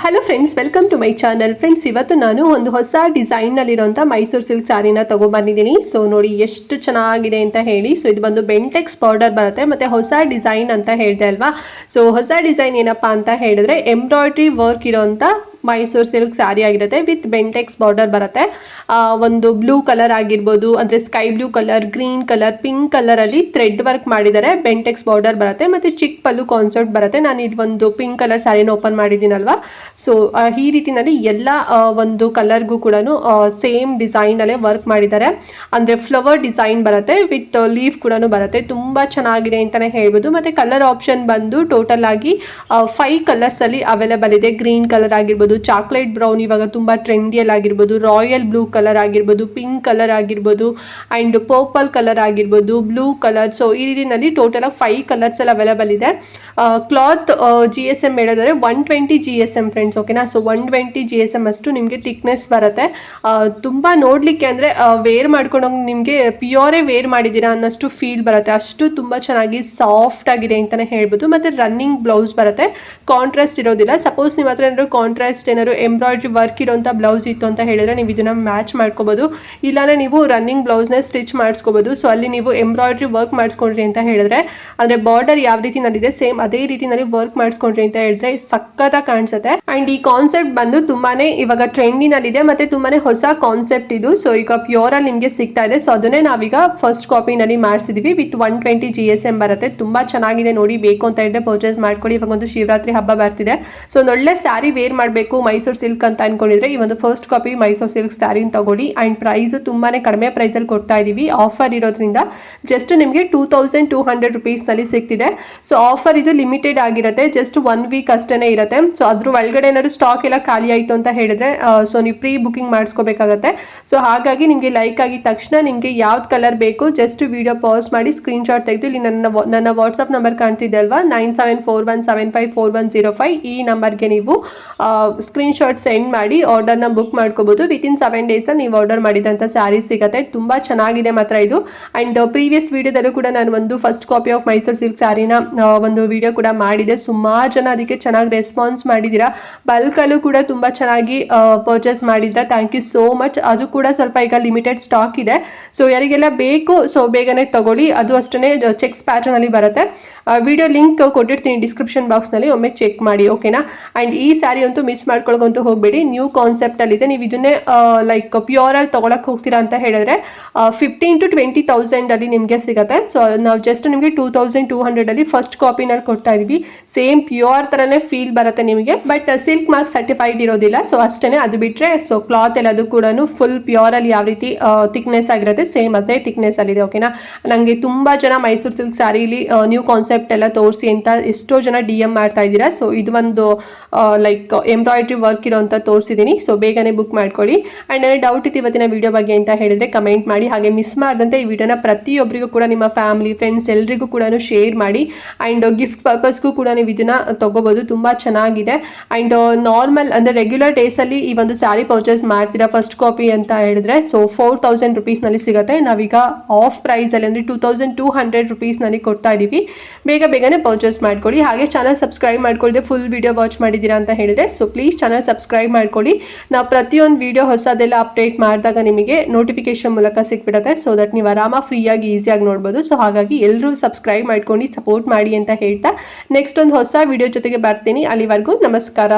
Hello friends, welcome to my channel. Friends, ಇವತ್ತು ನಾನು ಒಂದು ಹೊಸ ಡಿಸೈನ್ನಲ್ಲಿರುವಂಥ ಮೈಸೂರು ಸಿಲ್ಕ್ ಸ್ಯಾರಿನ ತೊಗೊಂಬಂದಿದ್ದೀನಿ. ಸೊ ನೋಡಿ ಎಷ್ಟು ಚೆನ್ನಾಗಿದೆ ಅಂತ ಹೇಳಿ. ಸೊ ಇದು ಬಂದು ಬೆಂಟೆಕ್ಸ್ ಬಾರ್ಡರ್ ಬರುತ್ತೆ ಮತ್ತು ಹೊಸ ಡಿಸೈನ್ ಅಂತ ಹೇಳಿದೆ ಅಲ್ವಾ. ಸೊ ಹೊಸ ಡಿಸೈನ್ ಏನಪ್ಪ ಅಂತ ಹೇಳಿದ್ರೆ ಎಂಬ್ರಾಯ್ಡ್ರಿ ವರ್ಕ್ ಇರೋಂಥ ಮೈಸೂರು ಸಿಲ್ಕ್ ಸ್ಯಾರಿ ಆಗಿರುತ್ತೆ ವಿತ್ ಬೆಂಟೆಕ್ಸ್ ಬಾರ್ಡರ್ ಬರುತ್ತೆ. ಒಂದು ಬ್ಲೂ ಕಲರ್ ಆಗಿರ್ಬೋದು, ಅಂದರೆ sky blue colour, green colour, pink ಕಲರಲ್ಲಿ ಥ್ರೆಡ್ ವರ್ಕ್ ಮಾಡಿದ್ದಾರೆ. ಬೆಂಟೆಕ್ಸ್ ಬಾರ್ಡರ್ ಬರುತ್ತೆ ಮತ್ತು ಚಿಕ್ಕ ಪಲ್ಲು ಕಾನ್ಸೆಪ್ಟ್ ಬರುತ್ತೆ. ನಾನು ಇದು ಒಂದು ಪಿಂಕ್ ಕಲರ್ ಸ್ಯಾರಿನ ಓಪನ್ ಮಾಡಿದ್ದೀನಲ್ವಾ. ಸೊ ಈ ರೀತಿಯಲ್ಲಿ ಎಲ್ಲ ಒಂದು ಕಲರ್ಗೂ ಕೂಡ ಸೇಮ್ ಡಿಸೈನಲ್ಲೇ ವರ್ಕ್ ಮಾಡಿದ್ದಾರೆ. ಅಂದರೆ ಫ್ಲವರ್ ಡಿಸೈನ್ ಬರುತ್ತೆ ವಿತ್ ಲೀಫ್ ಕೂಡ ಬರುತ್ತೆ. ತುಂಬ ಚೆನ್ನಾಗಿದೆ ಅಂತಲೇ ಹೇಳ್ಬೋದು. ಮತ್ತು ಕಲರ್ ಆಪ್ಷನ್ ಬಂದು ಟೋಟಲ್ ಆಗಿ 5 ಕಲರ್ಸಲ್ಲಿ ಅವೈಲೇಬಲ್ ಇದೆ. ಗ್ರೀನ್ ಕಲರ್ ಆಗಿರ್ಬೋದು, ಚಾಕ್ಲೇಟ್ ಬ್ರೌನ್ ಇವಾಗ ತುಂಬ ಟ್ರೆಂಡಿಯಲ್ಲಿ ಆಗಿರ್ಬೋದು, ರಾಯಲ್ ಬ್ಲೂ ಕಲರ್ ಆಗಿರ್ಬೋದು, ಪಿಂಕ್ ಕಲರ್ ಆಗಿರ್ಬೋದು, ಆ್ಯಂಡ್ ಪರ್ಪಲ್ ಕಲರ್ ಆಗಿರ್ಬೋದು, ಬ್ಲೂ ಕಲರ್. ಸೊ ಈ ರೀತಿಯಲ್ಲಿ ಟೋಟಲ್ ಆಗಿ 5 ಕಲರ್ಸಲ್ಲಿ ಅವೈಲೇಬಲ್ ಇದೆ. ಕ್ಲಾತ್ GSM ಹೇಳಿದರೆ 120 GSM ಫ್ರೆಂಡ್ಸ್, ಓಕೆನಾ. ಸೊ 120 GSM ಅಷ್ಟು ನಿಮಗೆ ಥಿಕ್ನೆಸ್ ಬರುತ್ತೆ. ತುಂಬ ನೋಡಲಿಕ್ಕೆ ಅಂದರೆ ವೇರ್ ಮಾಡ್ಕೊಂಡೋಗಿ ನಿಮಗೆ ಪ್ಯೂರೇ ವೇರ್ ಮಾಡಿದ್ದೀರಾ ಅನ್ನೋಷ್ಟು ಫೀಲ್ ಬರುತ್ತೆ. ಅಷ್ಟು ತುಂಬ ಚೆನ್ನಾಗಿ ಸಾಫ್ಟ್ ಆಗಿದೆ ಅಂತಲೇ ಹೇಳ್ಬೋದು. ಮತ್ತು ರನ್ನಿಂಗ್ ಬ್ಲೌಸ್ ಬರುತ್ತೆ, ಕಾಂಟ್ರಾಸ್ಟ್ ಇರೋದಿಲ್ಲ. ಸಪೋಸ್ ನಿಮ್ಮ ಹತ್ರ ಏನಾದ್ರು ಕಾಂಟ್ರಾಸ್ಟ್ ಏನಾದ್ರು ಎಂಬ್ರಾಯ್ಡ್ರಿ ವರ್ಕ್ ಇರೋಂಥ ಬ್ಲೌಸ್ ಇತ್ತು ಅಂತ ಹೇಳಿದ್ರೆ ನೀವು ಇದನ್ನು ಮ್ಯಾಚ್ ಮಾಡ್ಕೋಬೋದು. ಇಲ್ಲಾಂದರೆ ನೀವು ರನ್ನಿಂಗ್ ಬ್ಲೌಸ್ನ ಸ್ಟಿಚ್ ಮಾಡಿಸ್ಕೋಬೋದು. ಸೊ ಅಲ್ಲಿ ನೀವು ಎಂಬ್ರಾಯ್ಡ್ರಿ ವರ್ಕ್ ಮಾಡಿಸ್ಕೊಂಡ್ರಿ ಅಂತ ಹೇಳಿದ್ರೆ, ಅಂದರೆ ಬಾರ್ಡರ್ ಯಾವ ರೀತಿನಲ್ಲಿದೆ ಸೇಮ್ ಅದೇ ರೀತಿನಲ್ಲಿ ವರ್ಕ್ ಮಾಡಿಸ್ಕೊಂಡ್ರಿ ಅಂತ ಹೇಳಿದ್ರೆ ಸಕ್ಕತ್ತಾಗಿ ಕಾಣಿಸುತ್ತೆ. ಆ್ಯಂಡ್ ಈ ಕಾನ್ಸೆಪ್ಟ್ ಬಂದು ತುಂಬಾನೇ ಇವಾಗ ಟ್ರೆಂಡಿನಲ್ಲಿದೆ ಮತ್ತು ತುಂಬಾನೇ ಹೊಸ ಕಾನ್ಸೆಪ್ಟ್ ಇದು. ಸೊ ಈಗ ಪ್ಯೂರಲ್ಲಿ ನಿಮಗೆ ಸಿಗ್ತಾ ಇದೆ. ಸೊ ಅದನ್ನೇ ನಾವೀಗ ಫಸ್ಟ್ ಕಾಪಿನಲ್ಲಿ ಮಾಡಿಸಿದ್ವಿ ವಿತ್ 120 GSM ಬರುತ್ತೆ. ತುಂಬ ಚೆನ್ನಾಗಿದೆ ನೋಡಿ. ಬೇಕು ಅಂತ ಹೇಳಿದ್ರೆ ಪರ್ಚೇಸ್ ಮಾಡ್ಕೊಳ್ಳಿ. ಇವಾಗ ಒಂದು ಶಿವರಾತ್ರಿ ಹಬ್ಬ ಬರ್ತಿದೆ. ಸೊ ಒಂದು ಒಳ್ಳೆ ಸ್ಯಾರಿ ವೇರ್ ಮಾಡಬೇಕು ಮೈಸೂರು ಸಿಲ್ಕ್ ಅಂತ ಅನ್ಕೊಂಡಿದ್ರೆ ಈ ಒಂದು ಫಸ್ಟ್ ಕಾಪಿ ಮೈಸೂರು ಸಿಲ್ಕ್ ಸ್ಯಾರಿನ ತಗೊಳ್ಳಿ. ಆ್ಯಂಡ್ ಪ್ರೈಸು ತುಂಬಾನೇ ಕಡಿಮೆ ಪ್ರೈಸಲ್ಲಿ ಕೊಡ್ತಾ ಇದ್ದೀವಿ. ಆಫರ್ ಇರೋದ್ರಿಂದ ಜಸ್ಟ್ ನಿಮಗೆ 2200 ರುಪೀಸ್ನಲ್ಲಿ ಸಿಗ್ತಿದೆ. ಸೊ ಆಫರ್ ಇದು ಲಿಮಿಟೆಡ್ ಆಗಿರುತ್ತೆ, ಜಸ್ಟ್ 1 ವೀಕ್ ಅಷ್ಟೇ ಇರುತ್ತೆ. ಸೊ ಅದ್ರ ಒಳಗಡೆ ಏನಾದ್ರು ಸ್ಟಾಕ್ ಎಲ್ಲ ಖಾಲಿ ಆಯಿತು ಅಂತ ಹೇಳಿದ್ರೆ ಸೊ ನೀವು ಪ್ರೀ ಬುಕಿಂಗ್ ಮಾಡಿಸ್ಕೋಬೇಕಾಗತ್ತೆ. ಸೊ ಹಾಗಾಗಿ ನಿಮಗೆ ಲೈಕ್ ಆಗಿದ ತಕ್ಷಣ ನಿಮಗೆ ಯಾವ್ದು ಕಲರ್ ಬೇಕು ಜಸ್ಟ್ ವಿಡಿಯೋ ಪಾಸ್ ಮಾಡಿ ಸ್ಕ್ರೀನ್ಶಾಟ್ ತೆಗೆದು ಇಲ್ಲಿ ನನ್ನ ವಾಟ್ಸಪ್ ನಂಬರ್ ಕಾಣ್ತಿದೆ ಅಲ್ವಾ, 9741754105 ಈ ನಂಬರ್ಗೆ ನೀವು ಸ್ಕ್ರೀನ್ಶಾಟ್ ಸೆಂಡ್ ಮಾಡಿ ಆರ್ಡರ್ನ ಬುಕ್ ಮಾಡ್ಕೋಬೋದು. ವಿತಿನ್ 7 ಡೇಸಲ್ಲಿ ನೀವು ಆರ್ಡರ್ ಮಾಡಿದಂಥ ಸ್ಯಾರಿ ಸಿಗುತ್ತೆ. ತುಂಬ ಚೆನ್ನಾಗಿದೆ ಮಾತ್ರ ಇದು. ಆ್ಯಂಡ್ ಪ್ರೀವಿಯಸ್ ವೀಡಿಯೋದಲ್ಲೂ ಕೂಡ ನಾನು ಒಂದು first copy of Mysore silk ಸ್ಯಾರಿನ ಒಂದು ವಿಡಿಯೋ ಕೂಡ ಮಾಡಿದೆ. ಸುಮಾರು ಜನ ಅದಕ್ಕೆ ಚೆನ್ನಾಗಿ ರೆಸ್ಪಾನ್ಸ್ ಮಾಡಿದ್ದೀರಾ. ಬಲ್ಕಲ್ಲೂ ಕೂಡ ತುಂಬ ಚೆನ್ನಾಗಿ ಪರ್ಚೇಸ್ ಮಾಡಿದ್ದೆ. Thank you so much. ಅದು ಕೂಡ ಸ್ವಲ್ಪ ಈಗ ಲಿಮಿಟೆಡ್ ಸ್ಟಾಕ್ ಇದೆ. ಸೊ ಯಾರಿಗೆಲ್ಲ ಬೇಕು ಸೊ ಬೇಗನೆ ತಗೊಳ್ಳಿ. ಅದು ಅಷ್ಟೇ ಚೆಕ್ಸ್ ಪ್ಯಾಟರ್ನಲ್ಲಿ ಬರುತ್ತೆ. ವಿಡಿಯೋ ಲಿಂಕ್ ಕೊಟ್ಟಿರ್ತೀನಿ ಡಿಸ್ಕ್ರಿಪ್ಷನ್ ಬಾಕ್ಸ್ನಲ್ಲಿ, ಒಮ್ಮೆ ಚೆಕ್ ಮಾಡಿ, ಓಕೆನಾ. ಆ್ಯಂಡ್ ಈ ಸ್ಯಾರಿ ಅಂತೂ ಮಿಸ್ ಮಾಡ್ಕೊಳಕ್ಕಂತೂ ಹೋಗಬೇಡಿ. ನ್ಯೂ ಕಾನ್ಸೆಪ್ಟಲ್ಲಿದೆ. ನೀವು ಇದನ್ನೇ ಲೈಕ್ ಪ್ಯೂರಲ್ಲಿ ತೊಗೊಳಕ್ಕೆ ಹೋಗ್ತೀರಾ ಅಂತ ಹೇಳಿದ್ರೆ 15,000 to 20,000 ನಿಮಗೆ ಸಿಗುತ್ತೆ. ಸೊ ನಾವು ಜಸ್ಟ್ ನಿಮಗೆ 2200 ಫಸ್ಟ್ ಕಾಪಿನಲ್ಲಿ ಕೊಡ್ತಾ ಇದ್ದೀವಿ. ಸೇಮ್ ಪ್ಯೂರ್ ಥರನೇ ಫೀಲ್ ಬರುತ್ತೆ ನಿಮಗೆ, ಬಟ್ ಸಿಲ್ಕ್ ಮಾರ್ಕ್ ಸರ್ಟಿಫೈಡ್ ಇರೋದಿಲ್ಲ. ಸೊ ಅಷ್ಟೇ, ಅದು ಬಿಟ್ಟರೆ ಸೊ ಕ್ಲಾತ್ ಎಲ್ಲದು ಕೂಡ ಫುಲ್ ಪ್ಯೂರಲ್ಲಿ ಯಾವ ರೀತಿ ಥಿಕ್ನೆಸ್ ಆಗಿರುತ್ತೆ ಸೇಮ್ ಅದೇ ಥಿಕ್ನೆಸ್ ಅಲ್ಲಿದೆ, ಓಕೆನಾ. ನನಗೆ ತುಂಬ ಜನ ಮೈಸೂರು ಸಿಲ್ಕ್ ಸ್ಯಾರಿಲಿ ನ್ಯೂ ಕಾನ್ಸೆಪ್ಟ್ ಎಲ್ಲ ತೋರಿಸಿ ಅಂತ ಎಷ್ಟೋ ಜನ DM ಮಾಡ್ತಾ ಇದ್ದೀರಾ. ಸೊ ಇದು ಒಂದು ಲೈಕ್ ಎಂಬ್ರಾಯ್ಡ್ರಿ ವರ್ಕ್ ಇರೋಂಥ ತೋರಿಸಿದ್ದೀನಿ. ಸೊ ಬೇಗನೆ ಬುಕ್ ಮಾಡ್ಕೊಳ್ಳಿ. ಆ್ಯಂಡ್ ನನಗೆ ಡೌಟ್ ಇತ್ತು ಇವತ್ತಿನ ವಿಡಿಯೋ ಬಗ್ಗೆ ಅಂತ ಹೇಳಿದ್ರೆ ಕಮೆಂಟ್ ಮಾಡಿ. ಹಾಗೆ ಮಿಸ್ ಮಾಡಿದಂತೆ ಈ ವಿಡಿಯೋನ ಪ್ರತಿಯೊಬ್ಬರಿಗೂ ಕೂಡ ನಿಮ್ಮ ಫ್ಯಾಮಿಲಿ ಫ್ರೆಂಡ್ಸ್ ಎಲ್ರಿಗೂ ಕೂಡ ಶೇರ್ ಮಾಡಿ. ಆ್ಯಂಡ್ ಗಿಫ್ಟ್ ಪರ್ಪಸ್ಗೂ ಕೂಡ ನೀವು ಇದನ್ನು ತೊಗೋಬೋದು. ತುಂಬ ಚೆನ್ನಾಗಿದೆ. ಆ್ಯಂಡ್ ನಾರ್ಮಲ್ ಅಂದರೆ ರೆಗ್ಯುಲರ್ ಡೇಸಲ್ಲಿ ಈ ಒಂದು ಸ್ಯಾರಿ ಪರ್ಚೇಸ್ ಮಾಡ್ತೀರಾ ಫಸ್ಟ್ ಕಾಪಿ ಅಂತ ಹೇಳಿದ್ರೆ ಸೊ 4000 ರುಪೀಸ್ನಲ್ಲಿ ಸಿಗುತ್ತೆ. ನಾವೀಗ ಆಫ್ ಪ್ರೈಸಲ್ಲಿ ಅಂದರೆ 2200 ರುಪೀಸ್ನಲ್ಲಿ ಕೊಡ್ತಾ ಇದ್ದೀವಿ. ಬೇಗನೆ ಪರ್ಚೇಸ್ ಮಾಡ್ಕೊಳ್ಳಿ. ಹಾಗೆ ಚಾನಲ್ ಸಬ್ಸ್ಕ್ರೈಬ್ ಮಾಡ್ಕೊಳ್ಳದೆ ಫುಲ್ ವಿಡಿಯೋ ವಾಚ್ ಮಾಡಿದ್ದೀರಾ ಅಂತ ಹೇಳಿದ್ರೆ ಸೊ ಪ್ಲೀಸ್ ಚಾನಲ್ ಸಬ್ಸ್ಕ್ರೈಬ್ ಮಾಡ್ಕೊಳ್ಳಿ. ನಾವು ಪ್ರತಿಯೊಂದು ವಿಡಿಯೋ ಹೊಸದೆಲ್ಲ ಅಪ್ಡೇಟ್ ಮಾಡಿದಾಗ ನಿಮಗೆ ನೋಟಿಫಿಕೇಶನ್ ಮೂಲಕ ಸಿಕ್ಬಿಡುತ್ತೆ. ಸೊ ದಟ್ ನೀವು ಆರಾಮಾಗಿ ಫ್ರೀಯಾಗಿ ಈಸಿಯಾಗಿ ನೋಡ್ಬೋದು. ಸೊ ಹಾಗಾಗಿ ಎಲ್ಲರೂ ಸಬ್ಸ್ಕ್ರೈಬ್ ಮಾಡ್ಕೊಂಡು ಸಪೋರ್ಟ್ ಮಾಡಿ ಅಂತ ಹೇಳ್ತಾ ನೆಕ್ಸ್ಟ್ ಒಂದು ಹೊಸ ವಿಡಿಯೋ ಜೊತೆಗೆ ಬರ್ತೀನಿ. ಅಲ್ಲಿವರೆಗೂ ನಮಸ್ಕಾರ.